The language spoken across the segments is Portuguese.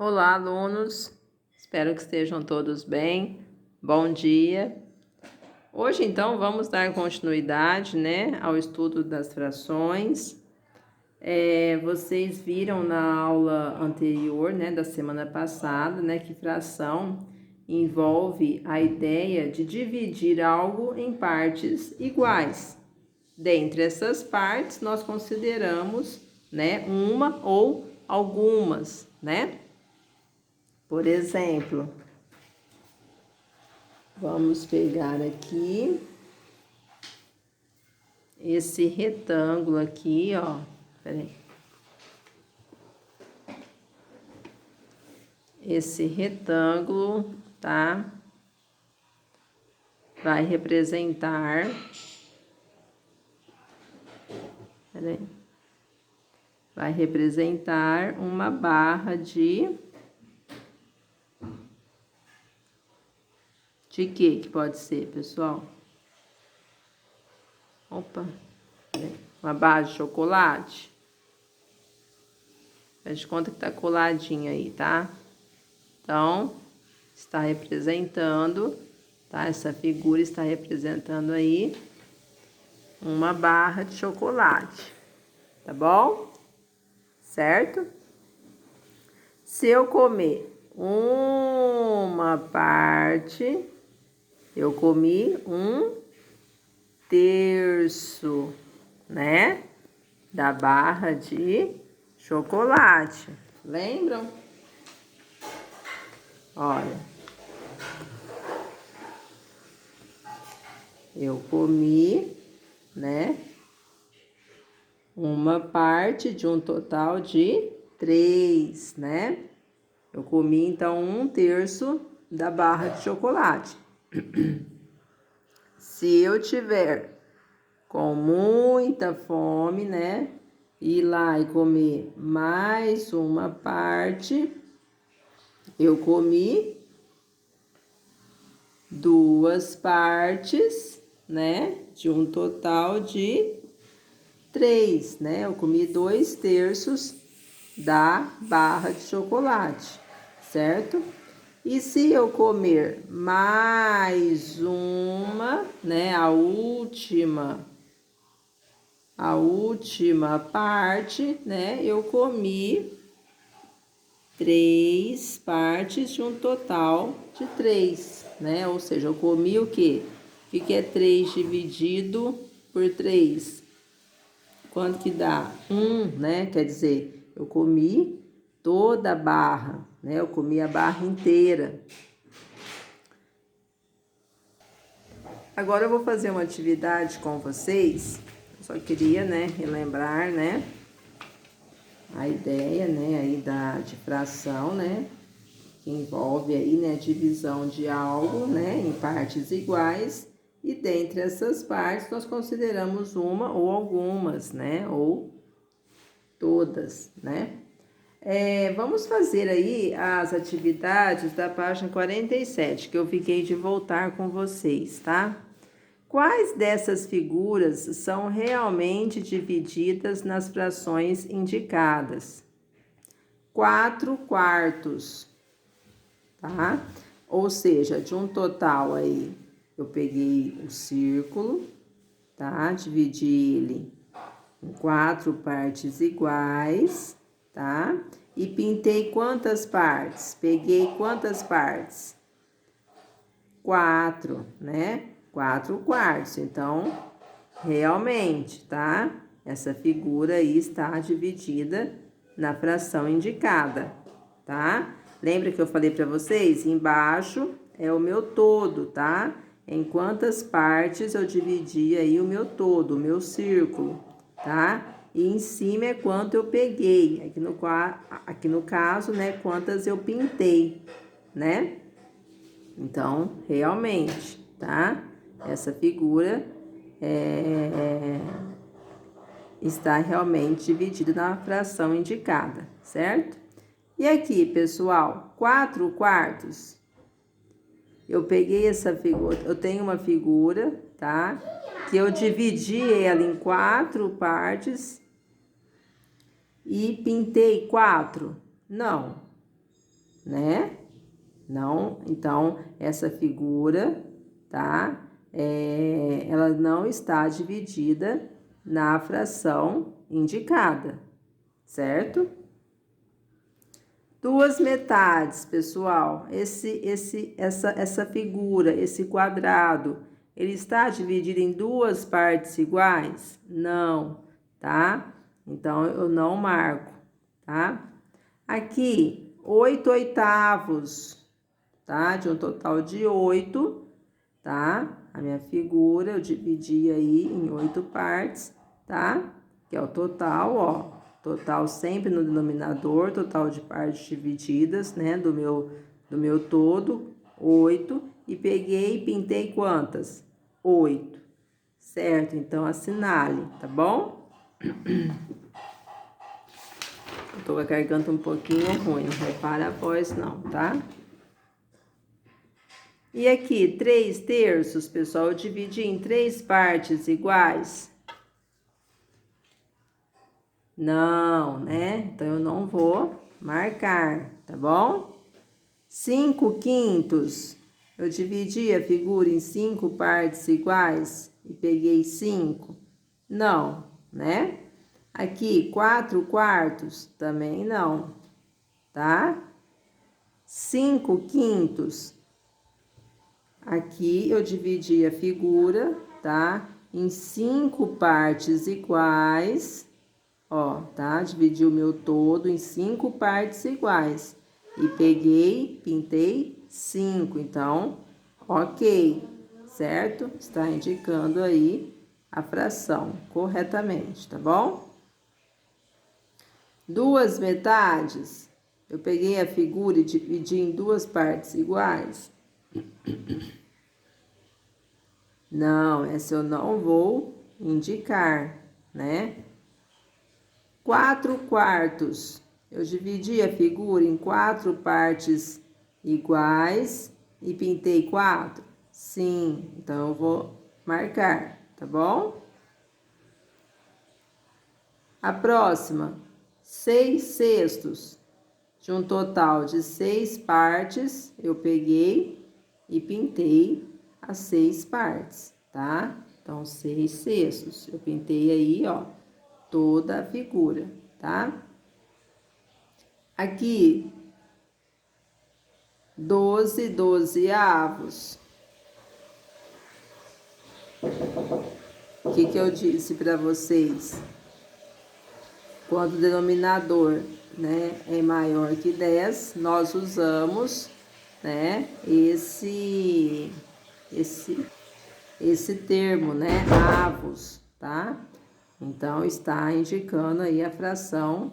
Olá, alunos. Espero que estejam todos bem. Bom dia. Hoje, então, vamos dar continuidade, ao estudo das frações. Vocês viram na aula anterior, da semana passada, que fração envolve a ideia de dividir algo em partes iguais. Dentre essas partes, nós consideramos, uma ou algumas, Por exemplo, vamos pegar aqui esse retângulo aqui, ó. Peraí. Esse retângulo, tá? Vai representar... Peraí. Vai representar uma barra de quê que pode ser, pessoal? Opa, uma barra de chocolate. Faz de conta que tá coladinho aí, tá? Então, está representando, tá? Essa figura está representando aí uma barra de chocolate, tá bom? Certo? Se eu comer uma parte... Eu comi 1/3, da barra de chocolate. Lembram? Olha. Eu comi, uma parte de um total de 3, Eu comi, então, 1/3 da barra de chocolate. Se eu tiver com muita fome, ir lá e comer mais uma parte, eu comi 2 partes, de um total de 3, Eu comi 2/3 da barra de chocolate, certo? E se eu comer mais uma, a última parte, eu comi 3 partes de um total de 3, Ou seja, eu comi o quê? O que é 3 dividido por 3? Quanto que dá? 1, Quer dizer, eu comi toda a barra, Eu comi a barra inteira. Agora eu vou fazer uma atividade com vocês. Eu só queria, relembrar, a ideia, aí de fração, que envolve aí, a divisão de algo, em partes iguais. E dentre essas partes, nós consideramos uma ou algumas, ou todas, vamos fazer aí as atividades da página 47, que eu fiquei de voltar com vocês, tá? Quais dessas figuras são realmente divididas nas frações indicadas? 4/4, tá? Ou seja, de um total aí, eu peguei o círculo, tá? Dividi ele em 4 partes iguais, tá? E pintei quantas partes? Peguei quantas partes? 4, 4/4. Então, realmente, tá? Essa figura aí está dividida na fração indicada, tá? Lembra que eu falei para vocês? Embaixo é o meu todo, tá? Em quantas partes eu dividi aí o meu todo, o meu círculo, tá? E em cima é quanto eu peguei. Aqui no caso, quantas eu pintei, Então, realmente, tá? Essa figura está realmente dividida na fração indicada, certo? E aqui, pessoal, 4/4. Eu peguei essa figura, eu tenho uma figura, tá? Que eu dividi ela em 4 partes e pintei 4? Não. né? Não, então, essa figura, tá? Ela não está dividida na fração indicada, certo? Duas metades, pessoal. Essa figura, esse quadrado, ele está dividido em duas partes iguais? Não, tá? Então, eu não marco, tá? Aqui, 8/8, tá? De um total de 8, tá? A minha figura eu dividi aí em 8 partes, tá? Que é o total, ó. Total sempre no denominador, total de partes divididas, né? Do meu todo, 8. E peguei e pintei quantas? 8. Certo? Então, assinale, tá bom? Eu tô com a garganta um pouquinho ruim, não repara a voz não, tá? E aqui, 3/3, pessoal, eu dividi em 3 partes iguais? Não, né? Então, eu não vou marcar, tá bom? 5/5, eu dividi a figura em 5 partes iguais e peguei 5? Não, né? Aqui, 4/4, também não, tá? 5/5, aqui eu dividi a figura, tá? Em 5 partes iguais, ó, tá? Dividi o meu todo em 5 partes iguais. E peguei, pintei 5. Então, ok, certo? Está indicando aí a fração corretamente, tá bom? Duas metades, eu peguei a figura e dividi em 2 partes iguais? Não, essa eu não vou indicar, né? 4/4, eu dividi a figura em 4 partes iguais e pintei 4? Sim, então eu vou marcar, tá bom? A próxima, 6/6, de um total de 6 partes, eu peguei e pintei as 6 partes, tá? Então, 6/6, eu pintei aí, ó, toda a figura, tá? Aqui, 12/12. O que eu disse para vocês? Quando o denominador, né, é maior que 10, nós usamos, né, esse termo, né, avos, tá? Então, está indicando aí a fração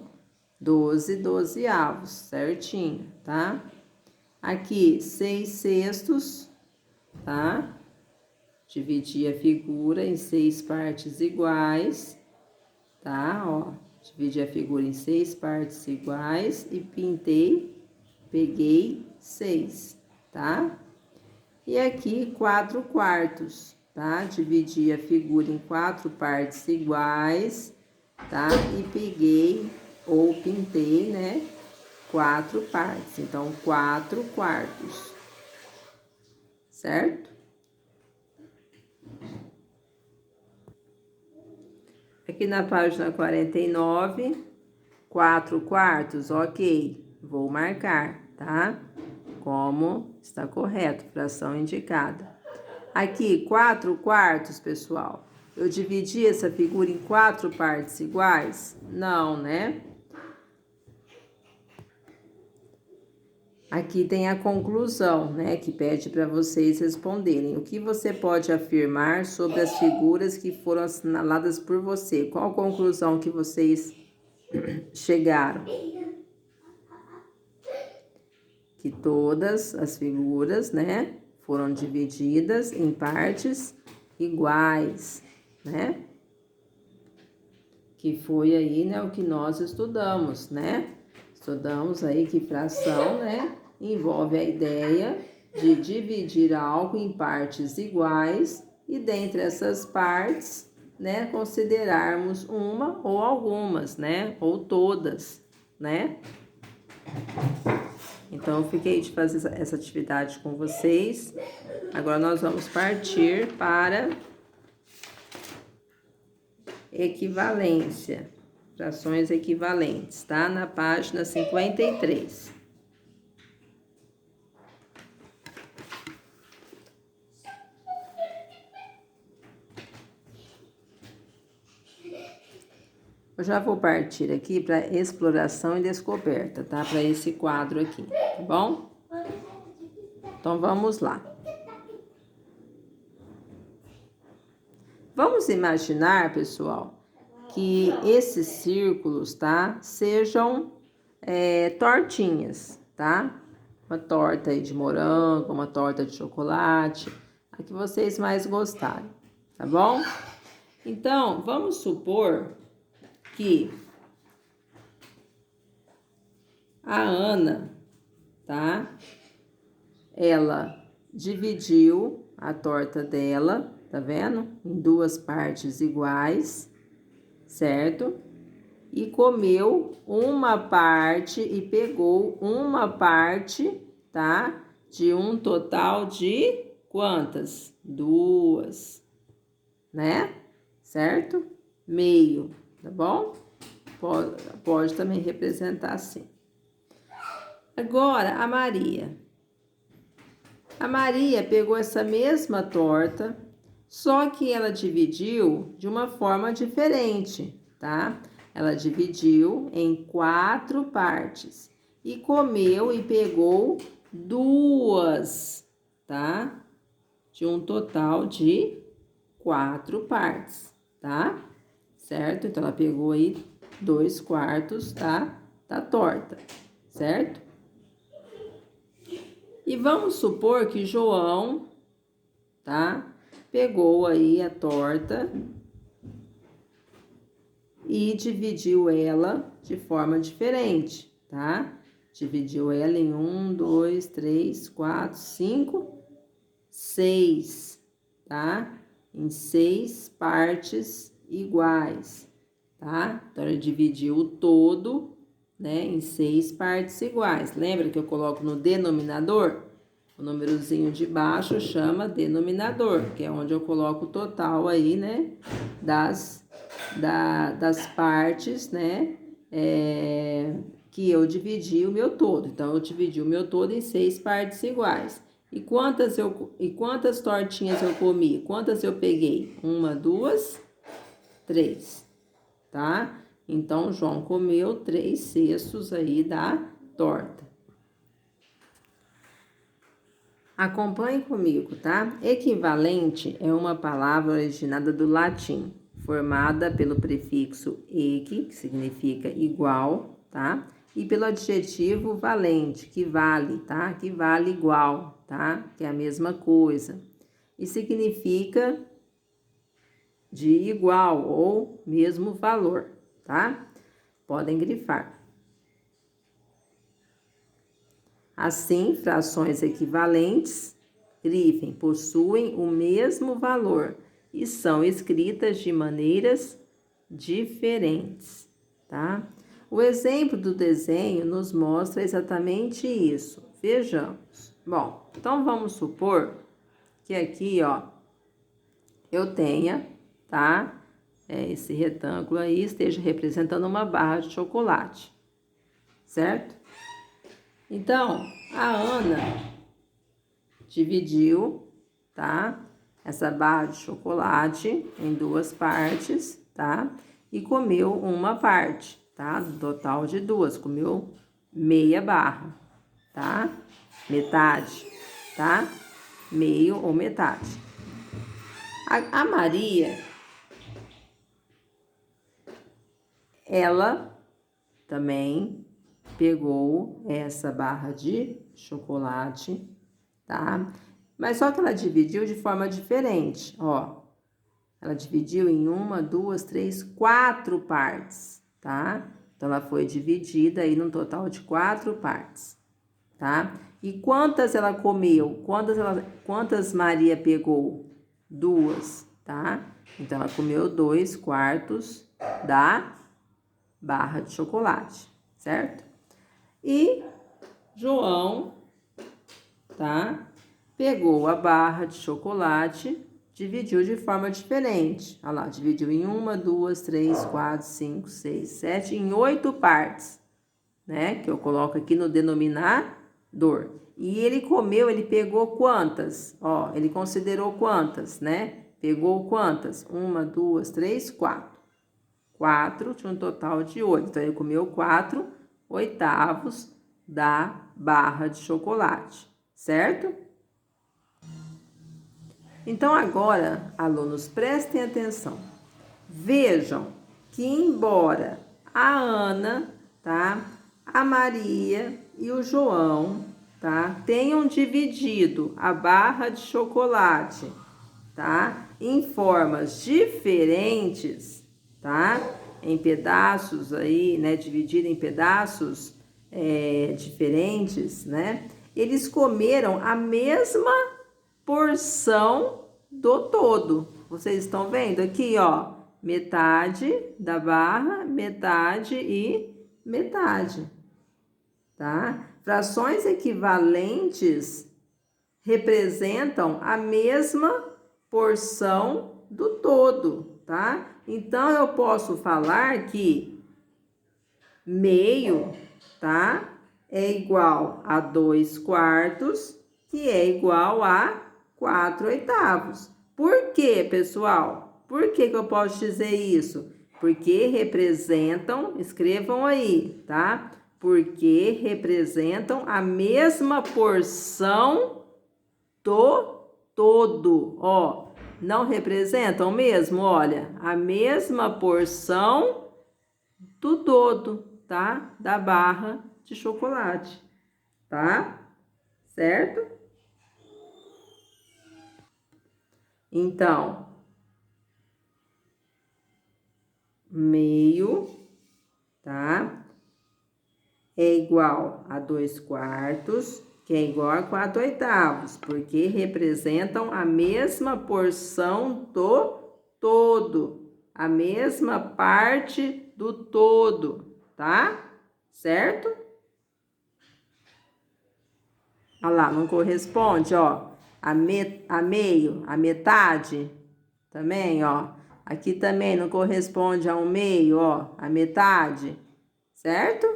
12/12, certinho, tá? Aqui, 6/6, tá? Dividi a figura em 6 partes iguais, tá? Ó, dividi a figura em 6 partes iguais e pintei, peguei 6, tá? E aqui, 4/4, tá? Dividi a figura em 4 partes iguais, tá? E peguei ou pintei, né? 4 partes. Então, 4/4, certo? Aqui na página 49, 4/4, ok. Vou marcar, tá? Como está correto, fração indicada. Aqui, 4/4, pessoal. Eu dividi essa figura em 4 partes iguais? Não, né? Aqui tem a conclusão, né, que pede para vocês responderem. O que você pode afirmar sobre as figuras que foram assinaladas por você? Qual a conclusão que vocês chegaram? Que todas as figuras, né, foram divididas em partes iguais, né? Que foi aí, né, o que nós estudamos, né? Estudamos aí que fração, né, envolve a ideia de dividir algo em partes iguais e dentre essas partes, né, considerarmos uma ou algumas, né, ou todas, né? Então, eu fiquei de fazer essa atividade com vocês. Agora, nós vamos partir para equivalência, frações equivalentes, tá? Na página 53. Eu já vou partir aqui para exploração e descoberta, tá? Para esse quadro aqui, tá bom? Então, vamos lá. Vamos imaginar, pessoal, que esses círculos, tá? Sejam tortinhas, tá? Uma torta aí de morango, uma torta de chocolate, a que vocês mais gostarem, tá bom? Então, vamos supor que a Ana, tá? Ela dividiu a torta dela, tá vendo? Em duas partes iguais, certo? E comeu uma parte e pegou uma parte, tá? De um total de quantas? 2, né? Certo? Meio, tá bom? Pode também representar assim. Agora, a Maria. A Maria pegou essa mesma torta, só que ela dividiu de uma forma diferente, tá? Ela dividiu em 4 partes e comeu e pegou 2, tá? De um total de 4 partes, tá? Certo? Então, ela pegou aí 2/4, tá? Da torta, certo? E vamos supor que João, tá? Pegou aí a torta e dividiu ela de forma diferente, tá? Dividiu ela em 1, 2, 3, 4, 5, 6, tá? Em 6 partes iguais, tá? Então, ele dividiu o todo, né, em 6 partes iguais. Lembra que eu coloco no denominador? O númerozinho de baixo chama denominador, que é onde eu coloco o total aí, né, das partes, né, que eu dividi o meu todo. Então, eu dividi o meu todo em 6 partes iguais. E quantas tortinhas eu comi? Quantas eu peguei? 1, 2, 3, tá? Então, João comeu 3/6 aí da torta. Acompanhe comigo, tá? Equivalente é uma palavra originada do latim, formada pelo prefixo equi, que significa igual, tá? E pelo adjetivo valente, que vale, tá? Que vale igual, tá? Que é a mesma coisa. E significa de igual ou mesmo valor, tá? Podem grifar. Assim, frações equivalentes, grifem, possuem o mesmo valor e são escritas de maneiras diferentes, tá? O exemplo do desenho nos mostra exatamente isso. Vejamos. Bom, então vamos supor que aqui, ó, eu tenha, tá? Esse retângulo aí esteja representando uma barra de chocolate, certo? Então, a Ana dividiu, tá? Essa barra de chocolate em 2 partes, tá? E comeu uma parte, tá? No total de 2, comeu meia barra, tá? Metade, tá? Meio ou metade. A Maria, ela também pegou essa barra de chocolate, tá? Mas só que ela dividiu de forma diferente, ó. Ela dividiu em 1, 2, 3, 4 partes, tá? Então, ela foi dividida aí num total de 4 partes, tá? E quantas ela comeu? Quantas Maria pegou? 2, tá? Então, ela comeu 2/4 da barra de chocolate, certo? E João, tá? Pegou a barra de chocolate, dividiu de forma diferente. Olha lá, dividiu em 1, 2, 3, 4, 5, 6, 7, em 8 partes, né? Que eu coloco aqui no denominador. E ele comeu, ele pegou quantas? Ó, ele considerou quantas, né? Pegou quantas? 1, 2, 3, 4. 4 tinha um total de 8. Então, ele comeu 4/8 da barra de chocolate, certo? Então, agora, alunos, prestem atenção. Vejam que, embora a Ana, tá? A Maria e o João, tá? Tenham dividido a barra de chocolate, tá? Em formas diferentes, tá? Em pedaços aí, né? Dividido em pedaços diferentes, né? Eles comeram a mesma porção do todo. Vocês estão vendo aqui, ó, metade da barra, metade e metade, tá? Frações equivalentes representam a mesma porção do todo, tá? Então, eu posso falar que meio, tá? É igual a 2/4, que é igual a 4/8. Por quê, pessoal? Por que eu posso dizer isso? Porque representam, escrevam aí, tá? Porque representam a mesma porção do todo, ó. Não representam mesmo, olha, a mesma porção do todo, tá? Da barra de chocolate, tá? Certo? Então, meio, tá? É igual a 2/4, que é igual a 4/8, porque representam a mesma porção do todo, a mesma parte do todo, tá? Certo? Olha lá, não corresponde, ó. A meio, a metade, também, ó. Aqui também não corresponde a um meio, ó, a metade, certo?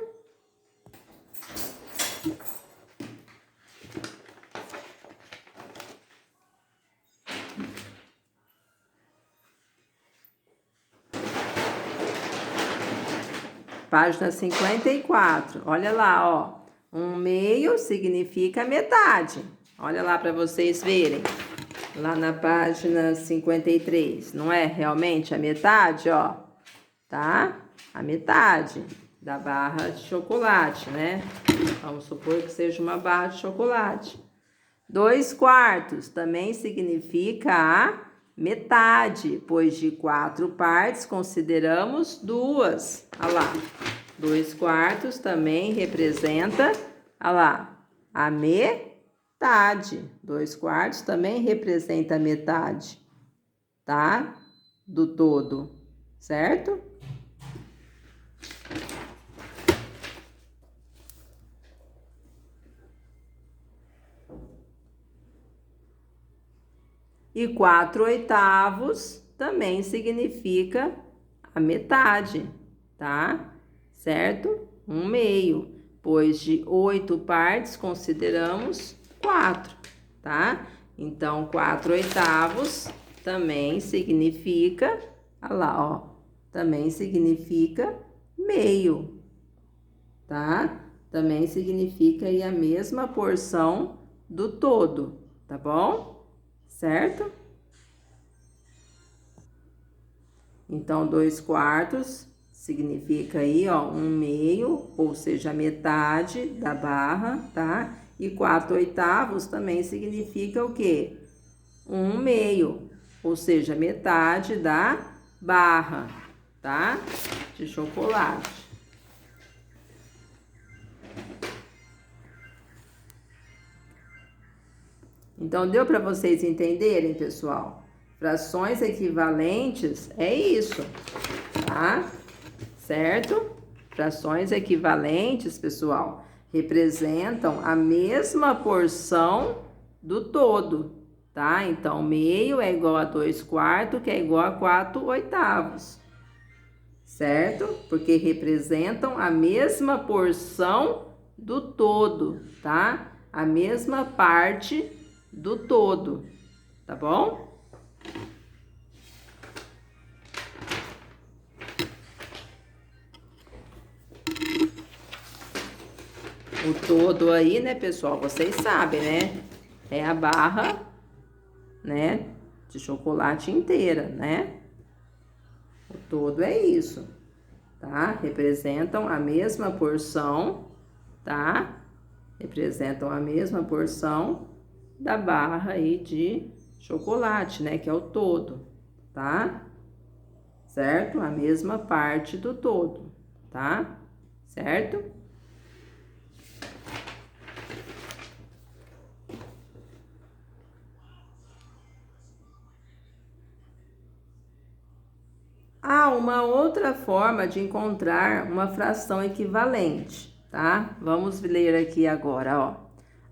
Página 54, olha lá, ó. 1/2 significa metade. Olha lá para vocês verem. Lá na página 53, não é realmente a metade, ó, tá? A metade da barra de chocolate, né? Vamos supor que seja uma barra de chocolate. 2/4 também significa a metade, pois de 4 partes consideramos 2. Olha lá, 2/4 também representa, olha lá, a metade. 2/4 também representa a metade, tá? Do todo, certo? E 4/8 também significa a metade, tá? Certo? 1/2, pois de 8 partes consideramos 4, tá? Então, 4/8 também significa, olha lá, ó, também significa meio, tá? Também significa aí a mesma porção do todo, tá bom? Certo? Então, 2/4 significa aí, ó, 1/2, ou seja, metade da barra, tá? E 4/8 também significa o quê? 1/2, ou seja, metade da barra, tá? De chocolate. Então, deu para vocês entenderem, pessoal? Frações equivalentes é isso, tá? Certo? Frações equivalentes, pessoal, representam a mesma porção do todo, tá? Então, meio é igual a 2/4, que é igual a 4/8, certo? Porque representam a mesma porção do todo, tá? A mesma parte do todo, tá bom? O todo aí, né, pessoal, vocês sabem, né? É a barra, né, de chocolate inteira, né? O todo é isso, tá? Representam a mesma porção, tá? Representam a mesma porção da barra aí de chocolate, né? Que é o todo, tá? Certo? A mesma parte do todo, tá? Certo? Há uma outra forma de encontrar uma fração equivalente, tá? Vamos ler aqui agora, ó.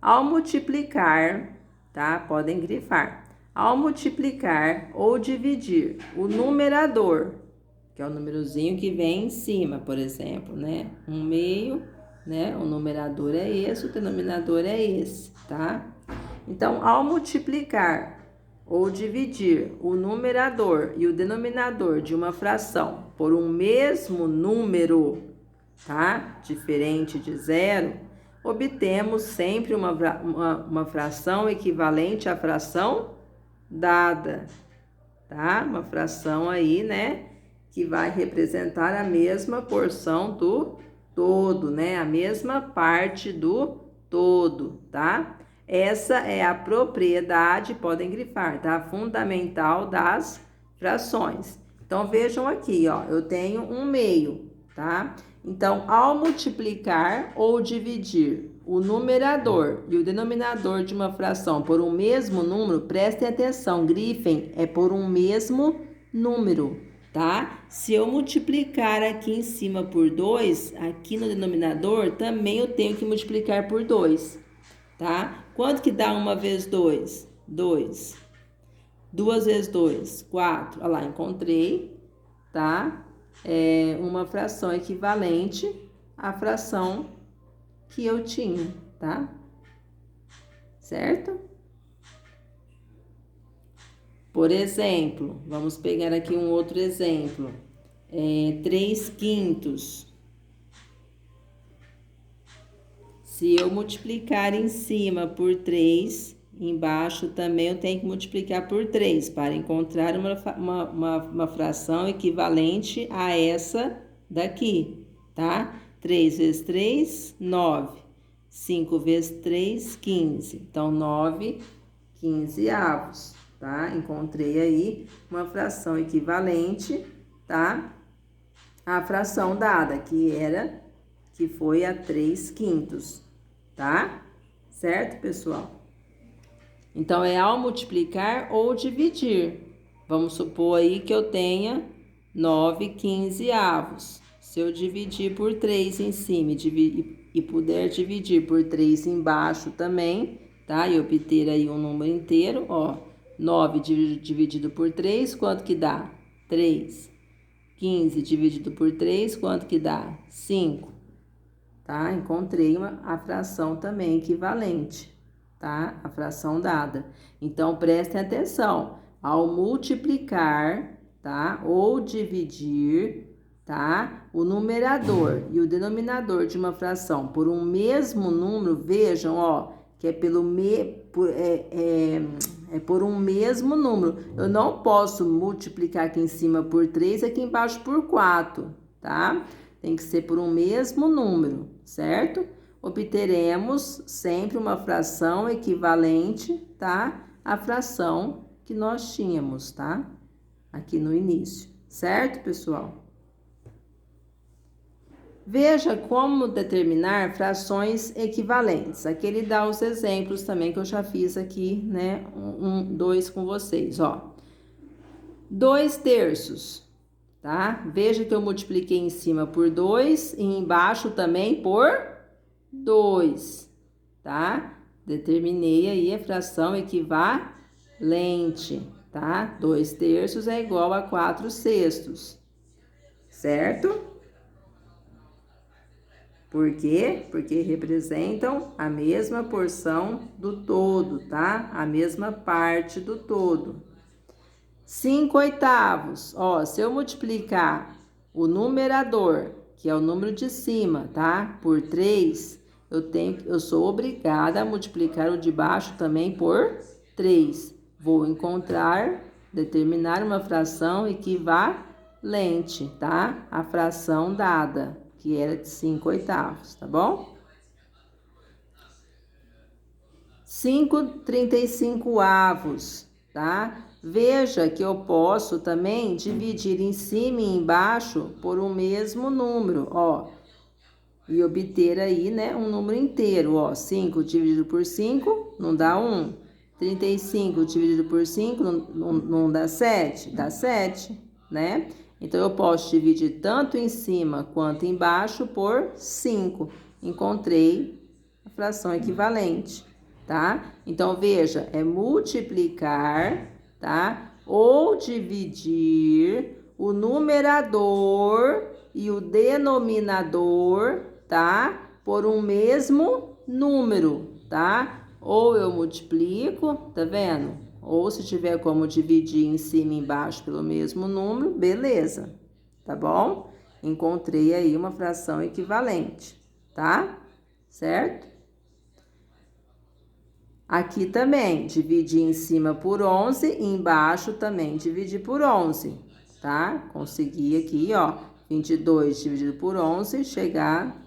Ao multiplicar, tá? Podem grifar. Ao multiplicar ou dividir o numerador, que é o númerozinho que vem em cima, por exemplo, né? 1/2, né? O numerador é esse, o denominador é esse, tá? Então, ao multiplicar ou dividir o numerador e o denominador de uma fração por um mesmo número, tá? Diferente de zero, obtemos sempre uma fração equivalente à fração dada, tá? Uma fração aí, né? Que vai representar a mesma porção do todo, né? A mesma parte do todo, tá? Essa é a propriedade, podem grifar, tá? Fundamental das frações. Então, vejam aqui, ó, eu tenho 1/2, tá? Então, ao multiplicar ou dividir o numerador e o denominador de uma fração por um mesmo número, prestem atenção, grifem, é por um mesmo número, tá? Se eu multiplicar aqui em cima por 2, aqui no denominador, também eu tenho que multiplicar por 2, tá? Quanto que dá 1 vezes 2? 2. 2 vezes 2? 4. Olha lá, encontrei, tá? Uma fração equivalente à fração que eu tinha, tá? Certo? Por exemplo, vamos pegar aqui um outro exemplo. 3/5. Se eu multiplicar em cima por 3, embaixo também eu tenho que multiplicar por 3 para encontrar uma fração equivalente a essa daqui, tá? 3 vezes 3, 9. 5 vezes 3, 15. Então, 9/15, tá? Encontrei aí uma fração equivalente, tá? À fração dada, que foi a 3/5, tá? Certo, pessoal? Então, é ao multiplicar ou dividir. Vamos supor aí que eu tenha 9/15. Se eu dividir por 3 em cima e puder dividir por 3 embaixo também, tá? E obter aí um número inteiro, ó. 9 dividido por 3, quanto que dá? 3. 15 dividido por 3, quanto que dá? 5. Tá? Encontrei a fração também equivalente, tá? A fração dada. Então, prestem atenção. Ao multiplicar, tá? Ou dividir, tá? O numerador e o denominador de uma fração por um mesmo número, vejam, ó, que é por um mesmo número. Eu não posso multiplicar aqui em cima por 3, aqui embaixo por 4, tá? Tem que ser por um mesmo número, certo? Obteremos sempre uma fração equivalente, tá? À fração que nós tínhamos, tá? Aqui no início, certo, pessoal? Veja como determinar frações equivalentes. Aqui ele dá os exemplos também que eu já fiz aqui, né? 2 com vocês, ó. 2/3, tá? Veja que eu multipliquei em cima por 2 e embaixo também por 2, tá? Determinei aí a fração equivalente, tá? 2/3 é igual a 4/6, certo? Por quê? Porque representam a mesma porção do todo, tá? A mesma parte do todo. 5/8, ó, se eu multiplicar o numerador, que é o número de cima, tá? Por 3, eu sou obrigada a multiplicar o de baixo também por 3. Vou determinar uma fração equivalente, tá? A fração dada, que era de 5/8, tá bom? 5/35, tá? Veja que eu posso também dividir em cima e embaixo por um mesmo número, ó. E obter aí, né, um número inteiro, ó. 5 dividido por 5 não dá 1. 35 dividido por 5 não dá 7, dá 7, né? Então, eu posso dividir tanto em cima quanto embaixo por 5. Encontrei a fração equivalente, tá? Então, veja, é multiplicar, tá? Ou dividir o numerador e o denominador, tá? Por um mesmo número, tá? Ou eu multiplico, tá vendo? Ou se tiver como dividir em cima e embaixo pelo mesmo número, beleza, tá bom? Encontrei aí uma fração equivalente, tá? Certo? Aqui também, dividir em cima por 11 e embaixo também dividir por 11, tá? Consegui aqui, ó, 22 dividido por 11, chegar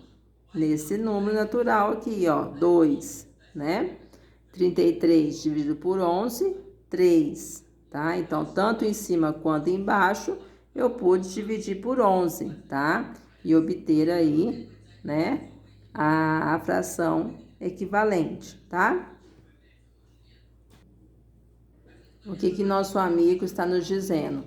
nesse número natural aqui, ó, 2, né? 33 dividido por 11, 3, tá? Então, tanto em cima quanto embaixo, eu pude dividir por 11, tá? E obter aí, né, a fração equivalente, tá? O que nosso amigo está nos dizendo?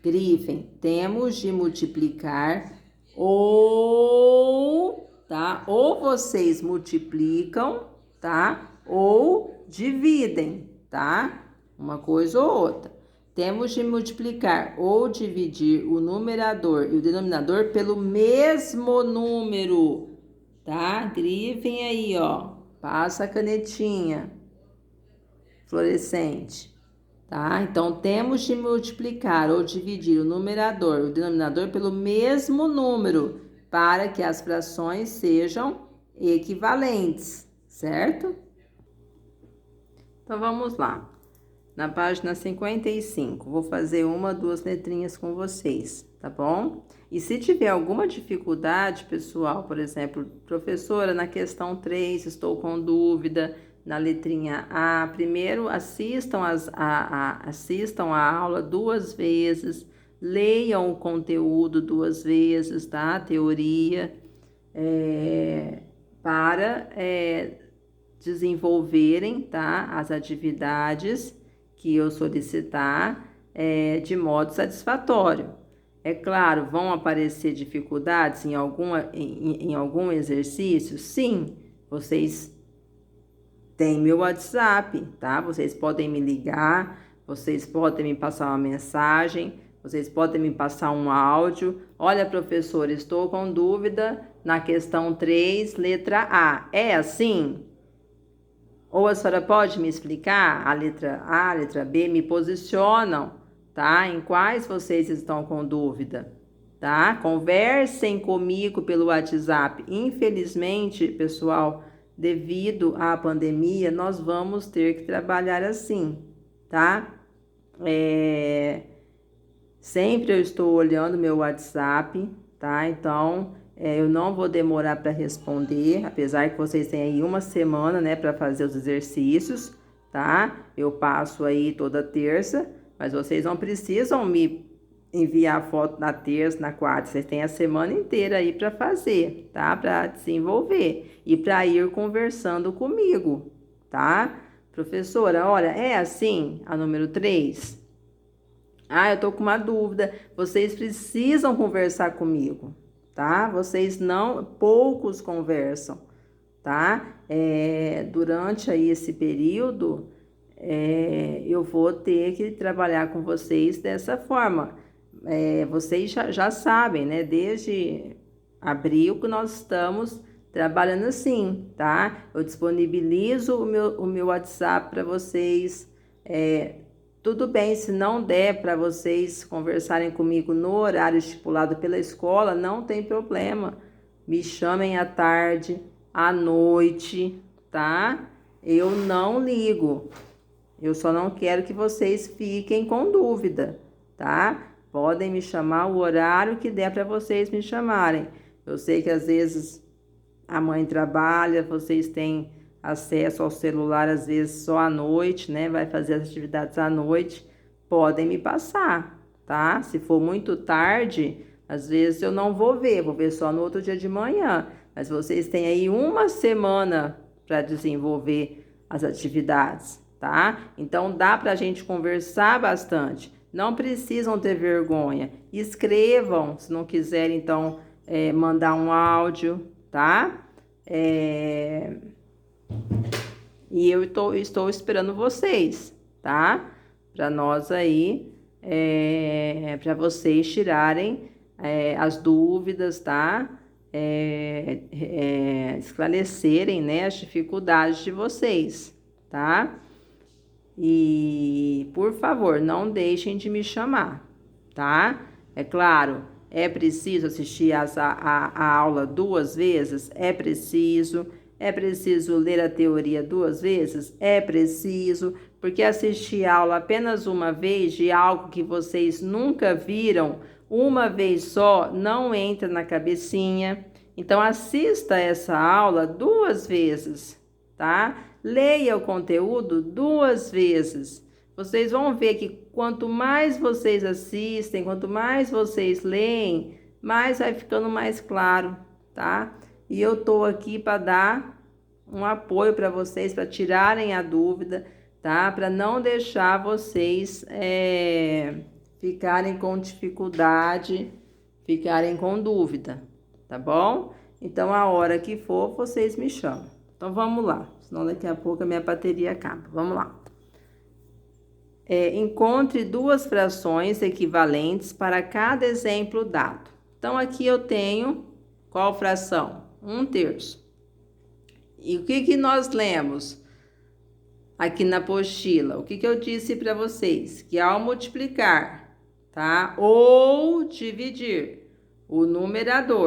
Griffin, temos de multiplicar ou, tá? Ou vocês multiplicam, tá? Ou dividem, tá? Uma coisa ou outra. Temos de multiplicar ou dividir o numerador e o denominador pelo mesmo número, tá? Griffin aí, ó. Passa a canetinha fluorescente. Tá? Então, temos de multiplicar ou dividir o numerador e o denominador pelo mesmo número para que as frações sejam equivalentes, certo? Então, vamos lá. Na página 55, vou fazer 2 letrinhas com vocês, tá bom? E se tiver alguma dificuldade, pessoal, por exemplo, professora, na questão 3, estou com dúvida, na letrinha A, primeiro assistam a aula 2 vezes, leiam o conteúdo 2 vezes, tá? A teoria, para desenvolverem, tá? As atividades que eu solicitar de modo satisfatório. É claro, vão aparecer dificuldades em algum exercício? Sim, vocês tem meu WhatsApp, tá? Vocês podem me ligar, vocês podem me passar uma mensagem, vocês podem me passar um áudio. Olha, professor, estou com dúvida na questão 3, letra A. É assim? Ou a senhora pode me explicar? A letra A, a letra B, me posicionam, tá? Em quais vocês estão com dúvida, tá? Conversem comigo pelo WhatsApp. Infelizmente, pessoal, devido à pandemia, nós vamos ter que trabalhar assim, tá? Sempre eu estou olhando meu WhatsApp, tá? Então, eu não vou demorar para responder, apesar que vocês têm aí uma semana, né, para fazer os exercícios, tá? Eu passo aí toda terça, mas vocês não precisam me enviar foto na terça, na quarta, vocês têm a semana inteira aí para fazer, tá? Para desenvolver e para ir conversando comigo, tá? Professora, olha, é assim a número 3? Ah, eu tô com uma dúvida. Vocês precisam conversar comigo, tá? Poucos conversam, tá? Durante aí esse período, eu vou ter que trabalhar com vocês dessa forma. Vocês já sabem, né? Desde abril que nós estamos trabalhando assim, tá? Eu disponibilizo o meu WhatsApp para vocês. Tudo bem, se não der para vocês conversarem comigo no horário estipulado pela escola, não tem problema. Me chamem à tarde, à noite, tá? Eu não ligo. Eu só não quero que vocês fiquem com dúvida, tá? Podem me chamar o horário que der para vocês me chamarem. Eu sei que às vezes a mãe trabalha, vocês têm acesso ao celular às vezes só à noite, né? Vai fazer as atividades à noite. Podem me passar, tá? Se for muito tarde, às vezes eu não vou ver só no outro dia de manhã. Mas vocês têm aí uma semana para desenvolver as atividades, tá? Então dá para a gente conversar bastante. Não precisam ter vergonha. Escrevam, se não quiserem, então, mandar um áudio, tá? E eu estou esperando vocês, tá? Para nós aí, para vocês tirarem as dúvidas, tá? Esclarecerem, né, as dificuldades de vocês, tá? E, por favor, não deixem de me chamar, tá? É claro, é preciso assistir a aula 2 vezes? É preciso. É preciso ler a teoria 2 vezes? É preciso, porque assistir a aula apenas uma vez de algo que vocês nunca viram, uma vez só, não entra na cabecinha. Então, assista essa aula 2 vezes, tá? Leia o conteúdo 2 vezes. Vocês vão ver que quanto mais vocês assistem, quanto mais vocês leem, mais vai ficando mais claro, tá? E eu tô aqui para dar um apoio para vocês, para tirarem a dúvida, tá? Para não deixar vocês ficarem com dificuldade, ficarem com dúvida, tá bom? Então, a hora que for, vocês me chamam. Então, vamos lá, senão daqui a pouco a minha bateria acaba. Vamos lá. Encontre 2 frações equivalentes para cada exemplo dado. Então, aqui eu tenho qual fração? 1/3. E o que nós lemos aqui na apostila? O que eu disse para vocês? Que ao multiplicar, tá? Ou dividir o numerador